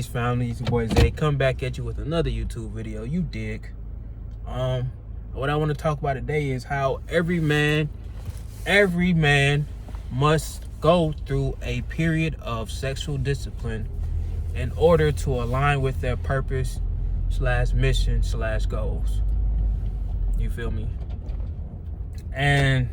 Family, it's your boy Zay, come back at you with another YouTube video. You dig? What I want to talk about today is how every man must go through a period of sexual discipline in order to align with their purpose / mission / goals. You feel me? And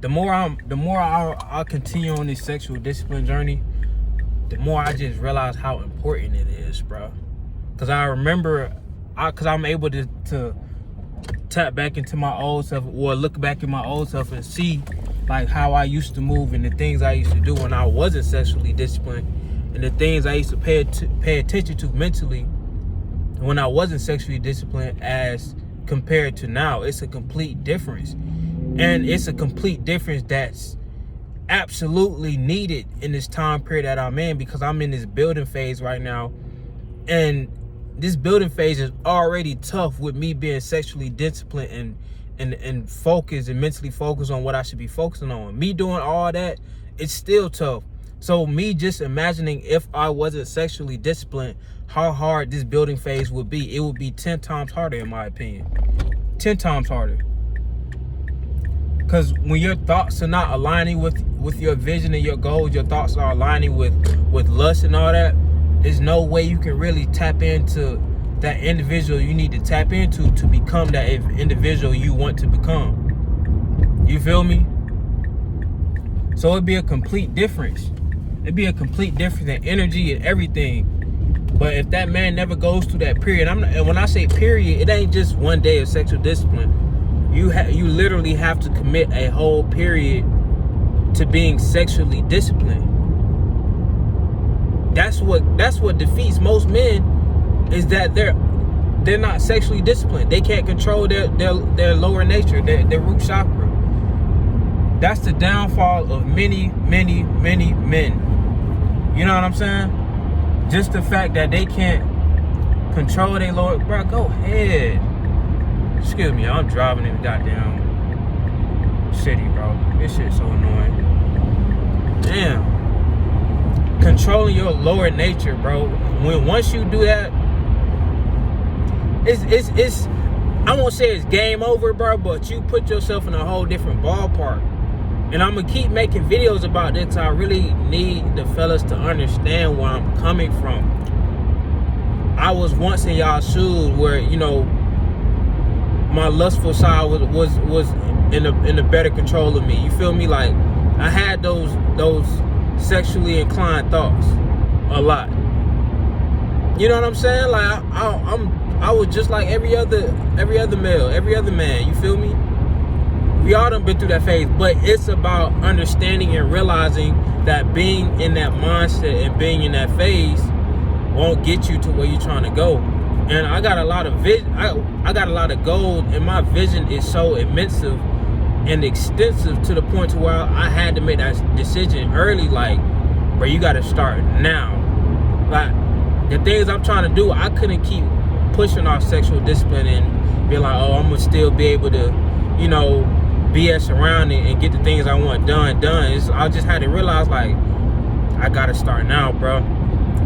the more I continue on this sexual discipline journey, the more I just realize how important it is, bro. Cause I remember, cause I'm able to tap back into my old self, or look back at my old self and see like how I used to move and the things I used to do when I wasn't sexually disciplined, and the things I used to pay attention to mentally when I wasn't sexually disciplined as compared to now. It's a complete difference, and it's a complete difference that's absolutely needed in this time period that I'm in, because I'm in this building phase right now, and this building phase is already tough with me being sexually disciplined and focused and mentally focused on what I should be focusing on. Me doing all that, it's still tough. So me just imagining if I wasn't sexually disciplined, how hard this building phase would be. It would be 10 times harder, in my opinion. 10 times harder. Because when your thoughts are not aligning with your vision and your goals, your thoughts are aligning with lust and all that, there's no way you can really tap into that individual you need to tap into to become that individual you want to become. You feel me? So it'd be a complete difference. It'd be a complete difference in energy and everything. But if that man never goes through that period, and when I say period, it ain't just one day of sexual discipline. You literally have to commit a whole period to being sexually disciplined. That's what defeats most men, is that they're not sexually disciplined. They can't control their lower nature, their root chakra. That's the downfall of many men. You know what I'm saying? Just the fact that they can't control their lower. Bro, go ahead. Excuse me, I'm driving in the goddamn city, bro. This shit's so annoying. Damn. Controlling your lower nature, bro. Once you do that, it's I won't say it's game over, bro, but you put yourself in a whole different ballpark. And I'm gonna keep making videos about this. I really need the fellas to understand where I'm coming from. I was once in y'all shoes where, you know, my lustful side was in a better control of me. You feel me? Like, I had those sexually inclined thoughts a lot. You know what I'm saying? Like, I was just like every other male, every other man. You feel me? We all done been through that phase, but it's about understanding and realizing that being in that mindset and being in that phase won't get you to where you're trying to go. And I got a lot of vision. I got a lot of goals, and my vision is so immense and extensive to the point to where I had to make that decision early. Like, bro, you got to start now. Like, the things I'm trying to do, I couldn't keep pushing off sexual discipline and be like, oh, I'm gonna still be able to, you know, BS around and get the things I want done. I just had to realize, like, I gotta start now, bro.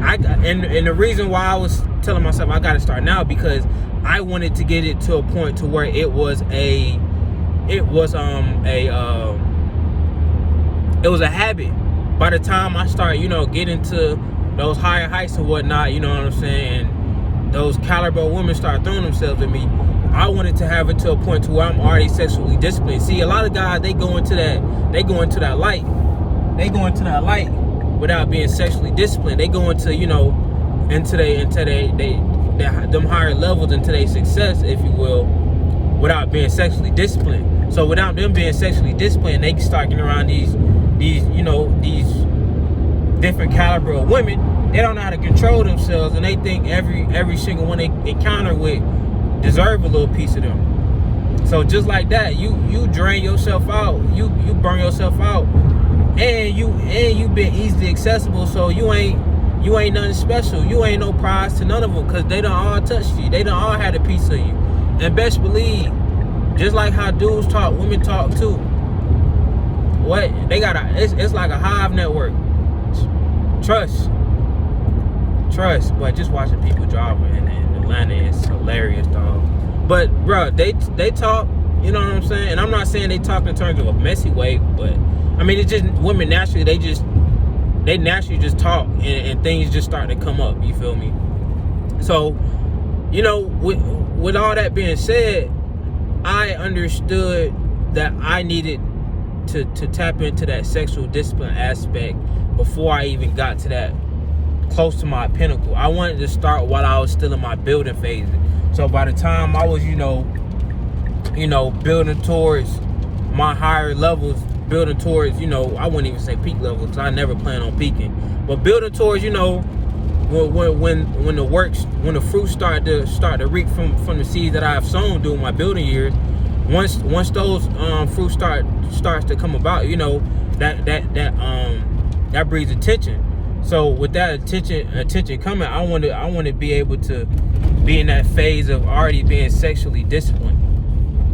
And the reason why I was telling myself I gotta start now, because I wanted to get it to a point to where it was a habit. By the time I start, you know, getting to those higher heights and whatnot, you know what I'm saying, and those caliber of women start throwing themselves at me, I wanted to have it to a point to where I'm already sexually disciplined. See, a lot of guys, they go into that light without being sexually disciplined. They go into, you know, into them higher levels, into their success, if you will, without being sexually disciplined. So without them being sexually disciplined, they can start getting around these different caliber of women. They don't know how to control themselves, and they think every single one they encounter with deserve a little piece of them. So just like that, you drain yourself out, you burn yourself out, and you been easily accessible. So you ain't nothing special. You ain't no prize to none of them, because they done all touched you. They done all had a piece of you. And best believe, just like how dudes talk, women talk too. What they got? It's like a hive network. Trust trust. But just watching people drive in Atlanta is hilarious, dog. But bro, they talk, you know what I'm saying? And I'm not saying they talk in terms of a messy way, but I mean, it's just women naturally, they naturally just talk, and things just start to come up, you feel me? So, you know, with all that being said, I understood that I needed to tap into that sexual discipline aspect before I even got to that close to my pinnacle. I wanted to start while I was still in my building phase. So by the time I was, you know, building towards my higher levels, building towards, you know, I wouldn't even say peak levels, because I never plan on peaking, but building towards, you know, when the fruit start to reap from the seeds that I have sown during my building years, once those fruit starts to come about, you know, that breeds attention. So with that attention coming, I want to be able to be in that phase of already being sexually disciplined.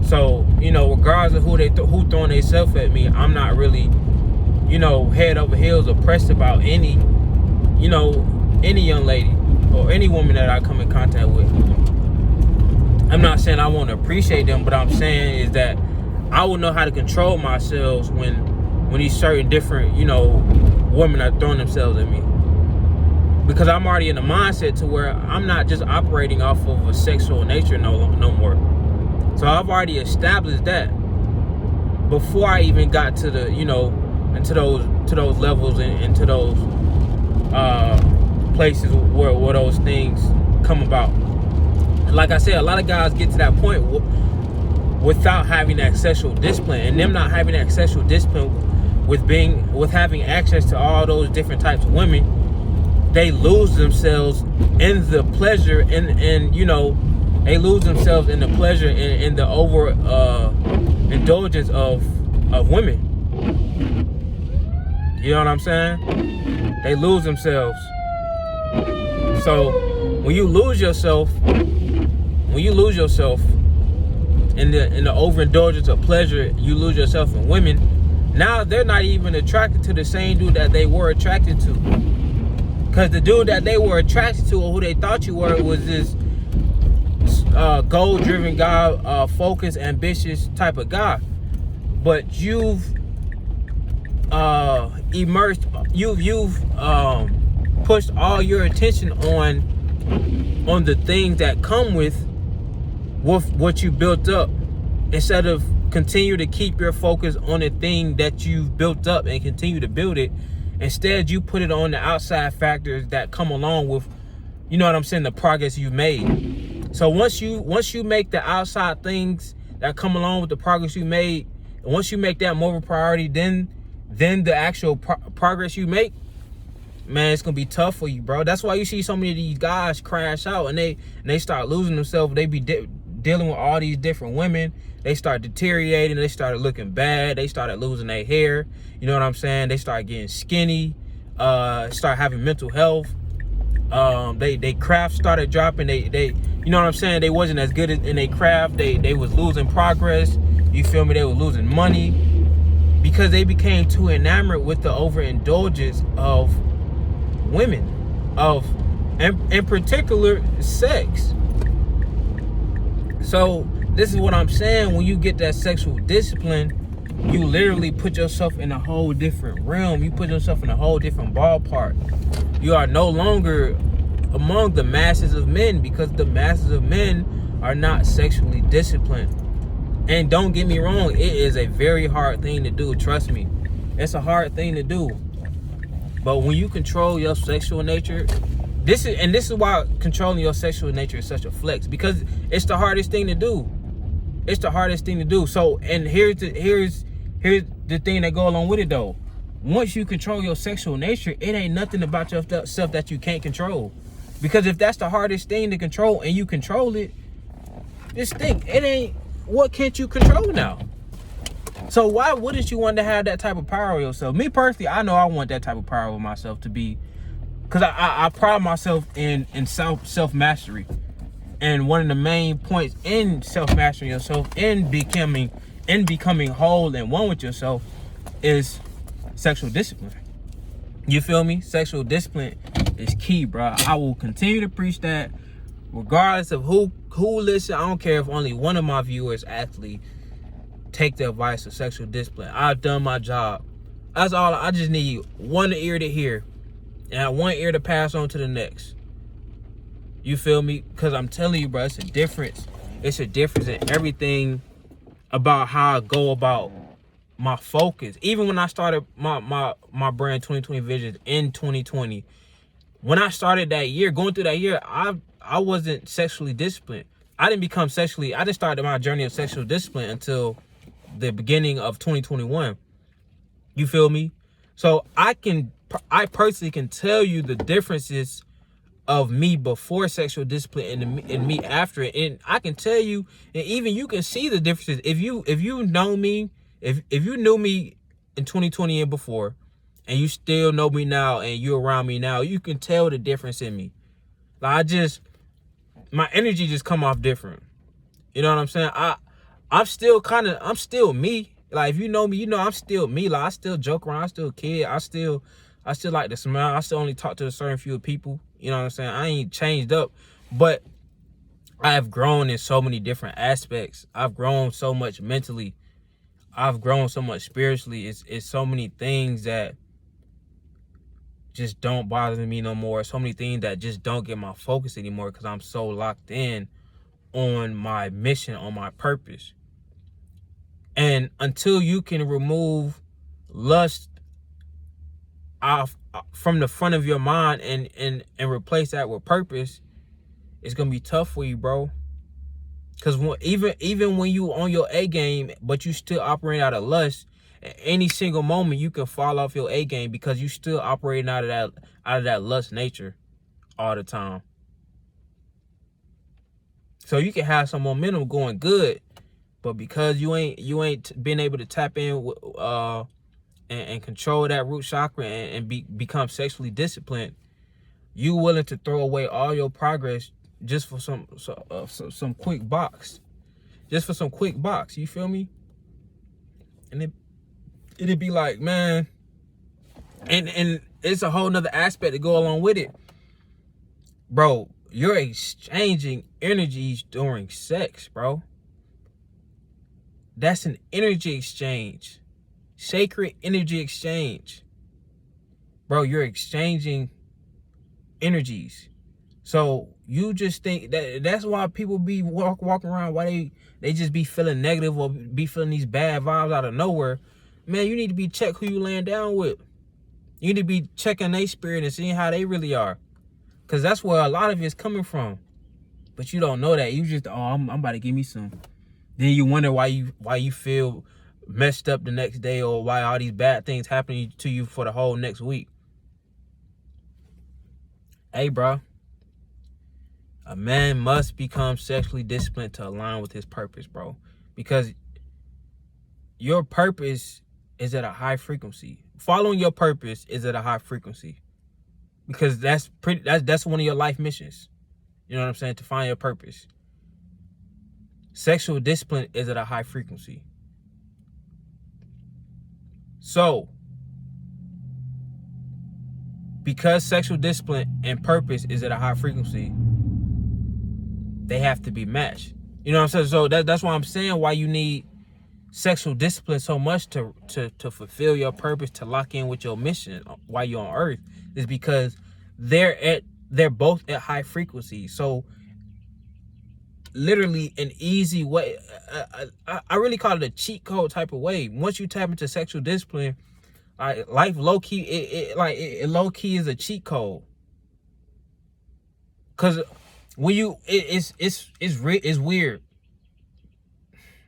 So, you know, regardless of who throwing themselves at me, I'm not really, you know, head over heels or pressed about any young lady or any woman that I come in contact with. I'm not saying I want to appreciate them, but I'm saying is that I will know how to control myself when these certain different, you know, women are throwing themselves at me. Because I'm already in the mindset to where I'm not just operating off of a sexual nature no more. So I've already established that before I even got to the, you know, into those levels and into those places where those things come about. And like I said, a lot of guys get to that point without having that sexual discipline, and them not having that sexual discipline with having access to all those different types of women. They lose themselves in the pleasure and you know, they lose themselves in the pleasure in the over indulgence of women. You know what I'm saying? They lose themselves. So when you lose yourself in the overindulgence of pleasure, you lose yourself in women. Now they're not even attracted to the same dude that they were attracted to. Because the dude that they were attracted to, or who they thought you were, was this goal-driven guy, focused, ambitious type of guy. But you've pushed all your attention on the things that come with what you built up, instead of continue to keep your focus on the thing that you've built up and continue to build it. Instead, you put it on the outside factors that come along with, you know what I'm saying, the progress you've made. So once you make the outside things that come along with the progress you made, and once you make that more of a priority, then the actual progress you make, man, it's gonna be tough for you, bro. That's why you see so many of these guys crash out, and they start losing themselves. They be dealing with all these different women. They start deteriorating. They started looking bad. They started losing their hair. You know what I'm saying? They start getting skinny. Start having mental health. They craft started dropping. They you know what I'm saying? They wasn't as good in their craft. They was losing progress. You feel me? They were losing money because they became too enamored with the overindulgence of women, in particular sex. So this is what I'm saying. When you get that sexual discipline, you literally put yourself in a whole different realm. You put yourself in a whole different ballpark. You are no longer among the masses of men, because the masses of men are not sexually disciplined. And don't get me wrong, it is a very hard thing to do. Trust me, it's a hard thing to do. But when you control your sexual nature, this is why controlling your sexual nature is such a flex, because it's the hardest thing to do. It's the hardest thing to do. So, and here's the thing that go along with it though. Once you control your sexual nature, it ain't nothing about yourself that you can't control. Because if that's the hardest thing to control and you control it, just think, it ain't, what can't you control now? So why wouldn't you want to have that type of power over yourself? Me personally, I know I want that type of power over myself to be, because I pride myself in self-mastery. And one of the main points in self-mastering yourself, in becoming whole and one with yourself, is sexual discipline. You feel me? Sexual discipline is key, bro. I will continue to preach that regardless of who listen. I don't care if only one of my viewers actually take the advice of sexual discipline. I've done my job. That's all. I just need one ear to hear and one ear to pass on to the next. You feel me? Because I'm telling you, bro, it's a difference. It's a difference in everything about how I go about my focus. Even when I started my brand 2020 Visions in 2020, when I started that year, going through that year, I wasn't sexually disciplined. I just started my journey of sexual discipline until the beginning of 2021. You feel me? So I personally can tell you the differences of me before sexual discipline and me after it. And I can tell you, and even you can see the differences. If you know me, if you knew me in 2020 and before, and you still know me now and you're around me now, you can tell the difference in me. Like my energy just come off different. You know what I'm saying? I'm still me. Like, if you know me, you know I'm still me. Like, I still joke around, I still a kid, I still like to smile, I still only talk to a certain few people. You know what I'm saying? I ain't changed up, but I have grown in so many different aspects. I've grown so much mentally. I've grown so much spiritually. It's so many things that just don't bother me no more. So many things that just don't get my focus anymore because I'm so locked in on my mission, on my purpose. And until you can remove lust off from the front of your mind and replace that with purpose, it's gonna be tough for you, bro. Because even when you on your A game, but you still operate out of lust, at any single moment you can fall off your A game because you still operating out of that lust nature all the time. So you can have some momentum going good, but because you ain't been able to tap in and control that root chakra and become sexually disciplined, you willing to throw away all your progress just for some quick box, you feel me? And it'd be like, man, and it's a whole nother aspect to go along with it, bro. You're exchanging energies during sex, bro. That's an energy exchange. Sacred energy exchange. Bro, you're exchanging energies. So you just think that's why people be walking around, why they just be feeling negative or be feeling these bad vibes out of nowhere. Man, you need to be check who you laying down with. You need to be checking their spirit and seeing how they really are. Because that's where a lot of it's coming from. But you don't know that. You just, I'm about to give me some. Then you wonder why you feel messed up the next day, or why all these bad things happening to you for the whole next week. Hey, bro. A man must become sexually disciplined to align with his purpose, bro. Because your purpose is at a high frequency. Following your purpose is at a high frequency. Because that's one of your life missions. You know what I'm saying? To find your purpose. Sexual discipline is at a high frequency. So, because sexual discipline and purpose is at a high frequency, they have to be matched. You know what I'm saying? So that's why I'm saying why you need sexual discipline so much to fulfill your purpose, to lock in with your mission while you're on earth, is because they're both at high frequency. So literally an easy way, I really call it a cheat code type of way. Once you tap into sexual discipline, life low-key, it low-key is a cheat code. Cause when you, it's weird.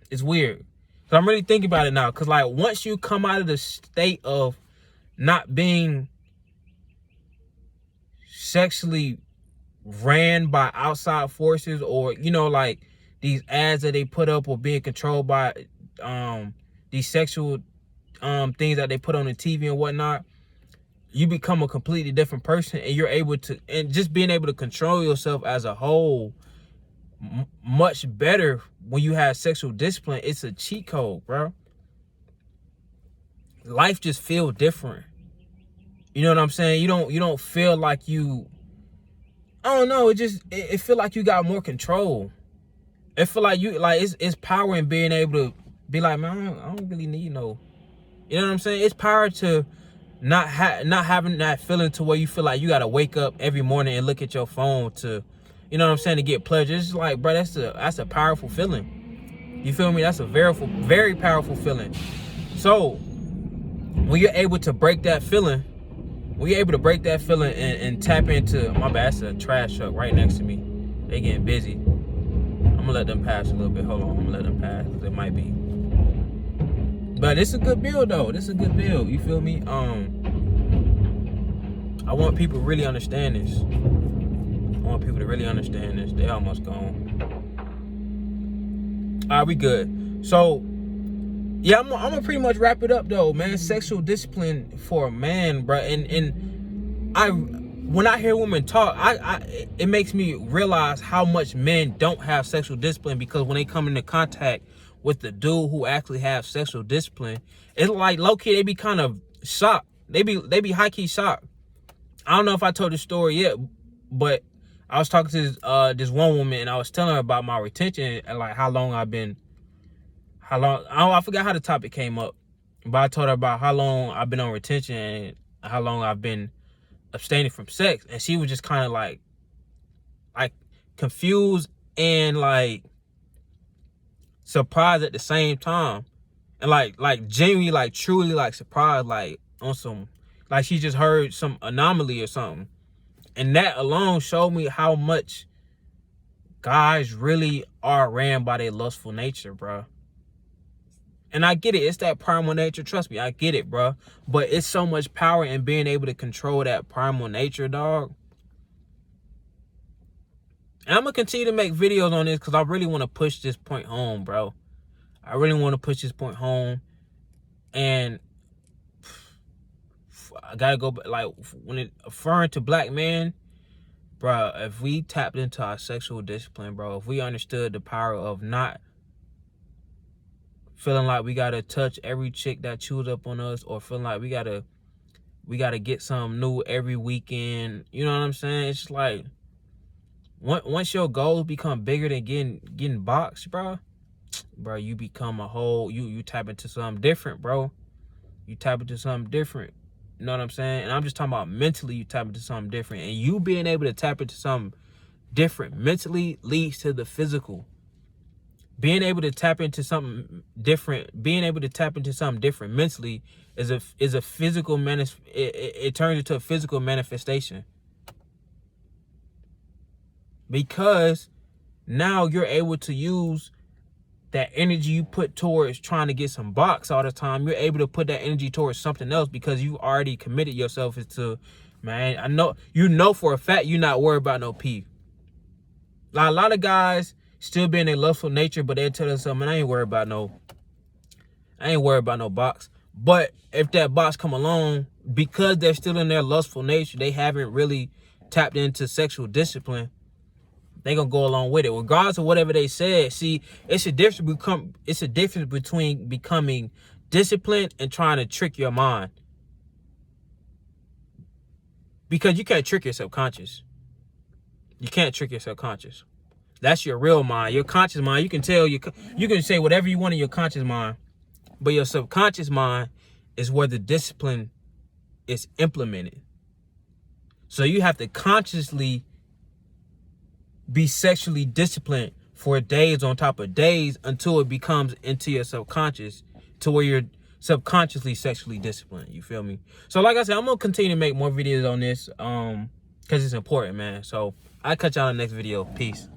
It's weird. So I'm really thinking about it now. Cause like once you come out of the state of not being sexually ran by outside forces, or you know, like these ads that they put up, or being controlled by these sexual things that they put on the TV and whatnot, you become a completely different person, and you're able to, and just being able to control yourself as a whole much better when you have sexual discipline. It's a cheat code, bro. Life just feels different. You know what I'm saying? You don't feel like you, I don't know, it feel like you got more control. It feel like it's power in being able to be like, man, I don't really need no, you know what I'm saying? It's power to not having that feeling to where you feel like you gotta wake up every morning and look at your phone to, you know what I'm saying, to get pleasure. It's just like, bro, that's a powerful feeling. You feel me? That's a very powerful feeling. So when you're able to break that feeling, and tap into, my bad, that's a trash truck right next to me. They getting busy. I'm gonna let them pass a little bit. Hold on, I'm gonna let them pass. It might be. But it's a good build though. This is a good build. You feel me? I want people to really understand this. They almost gone. All right, we good. So, yeah, I'm gonna pretty much wrap it up though, man. Sexual discipline for a man, bro. And when I hear women talk, it makes me realize how much men don't have sexual discipline, because when they come into contact with the dude who actually have sexual discipline, it's like low-key, they be kind of shocked. They be high-key shocked. I don't know if I told this story yet, but I was talking to this one woman, and I was telling her about my retention and like I forgot how the topic came up, but I told her about how long I've been on retention and how long I've been abstaining from sex, and she was just kind of like confused and like surprised at the same time, and like genuinely, like truly, like surprised, like on some, like she just heard some anomaly or something. And that alone showed me how much guys really are ran by their lustful nature, bro. And I get it, it's that primal nature, trust me, I get it, bro. But it's so much power in being able to control that primal nature, dog. And I'm gonna continue to make videos on this because I really want to push this point home, bro. I really want to push this point home. And I gotta go, like, when it referring to black men, bro, if we tapped into our sexual discipline, bro, if we understood the power of not feeling like we gotta touch every chick that chews up on us, or feeling like we gotta get something new every weekend, you know what I'm saying? It's just like, once your goals become bigger than getting boxed, bro, you become a whole, you tap into something different, bro. You tap into something different. You know what I'm saying? And I'm just talking about mentally, you tap into something different. And you being able to tap into something different mentally leads to the physical. Being able to tap into something different, mentally is a physical it turns into a physical manifestation. Because now you're able to use that energy you put towards trying to get some box all the time. You're able to put that energy towards something else because you already committed yourself to, man, I know, for a fact you're not worried about no pee. Like, a lot of guys still being their lustful nature, but they'll tell us, man, I ain't worried about no box. But if that box come along, because they're still in their lustful nature, they haven't really tapped into sexual discipline, they gonna go along with it, regardless of whatever they said. See, it's a difference between becoming disciplined and trying to trick your mind. Because you can't trick your subconscious. You can't trick your subconscious. That's your real mind. Your conscious mind, you can tell, you can say whatever you want in your conscious mind, but your subconscious mind is where the discipline is implemented. So you have to consciously be sexually disciplined for days on top of days until it becomes into your subconscious, to where you're subconsciously sexually disciplined. You feel me? So like I said, I'm gonna continue to make more videos on this because it's important, man. So I'll catch y'all in the next video. Peace.